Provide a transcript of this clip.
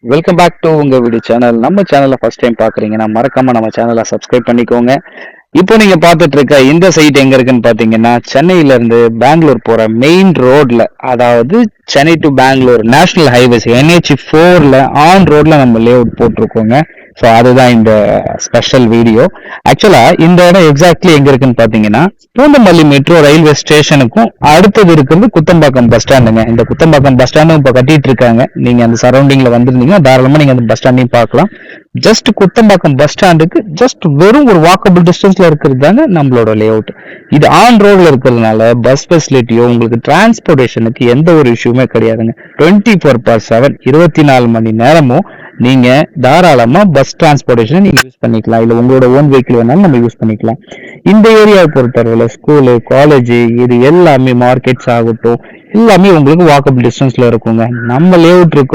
Welcome back to உங்க video channel. நம்ம சேனலை ஃபர்ஸ்ட் டைம் பாக்குறீங்கன்னா மறக்காம நம்ம சேனலை சப்ஸ்கிரைப் பண்ணிக்கோங்க. இப்போ நீங்க பார்த்துட்டு இருக்க இந்த சைட் எங்க இருக்குன்னு பாத்தீங்கன்னா, சென்னையில இருந்து பெங்களூர் போற மெயின் ரோட்ல, அதாவது Chennai to Bangalore national highways NH4ல ஆன் ரோட்ல நம்ம லே அவுட் போட்டிருக்கோங்க. ஸோ அதுதான் இந்த ஸ்பெஷல் வீடியோ. ஆக்சுவலா இந்த இடம் எக்ஸாக்ட்லி எங்க இருக்குன்னு பாத்தீங்கன்னா, பூந்தமல்லி மெட்ரோ ரயில்வே ஸ்டேஷனுக்கும் அடுத்தது இருக்கிறது குத்தம்பாக்கம் பஸ் ஸ்டாண்டுங்க. இந்த குத்தம்பாக்கம் பஸ் ஸ்டாண்டும் இப்ப கட்டிட்டு இருக்காங்க. நீங்க அந்த சரௌண்டிங்ல வந்திருந்தீங்கன்னா தாராளமா நீங்க அந்த பஸ் ஸ்டாண்டையும் பார்க்கலாம். ஜஸ்ட் குத்தம்பாக்கம் பஸ் ஸ்டாண்டுக்கு ஜஸ்ட் வெறும் ஒரு வாக்கபிள் டிஸ்டன்ஸ்ல இருக்கிறது தாங்க நம்மளோட லே அவுட். இது ஆன் ரோட்ல இருக்கிறதுனால பஸ் ஃபெசிலிட்டியோ உங்களுக்கு டிரான்ஸ்போர்டேஷனுக்கு எந்த ஒரு இஷ்யூமே கிடையாதுங்க. 24/7 24 மணி நேரமும் நீங்க தாராளமா பஸ் டிரான்ஸ்போர்டேஷன் நீங்க யூஸ் பண்ணிக்கலாம். இல்ல உங்களோட ஓன் வெஹிக்கிள் வேணாலும் நம்ம யூஸ் பண்ணிக்கலாம். இந்த ஏரியாவை பொறுத்தவரையில ஸ்கூலு, காலேஜ், இது எல்லாமே மார்க்கெட்ஸ் ஆகட்டும், எல்லாமே உங்களுக்கு வாக்கபிள் டிஸ்டன்ஸ்ல இருக்குங்க. நம்ம லே அவுட் இருக்க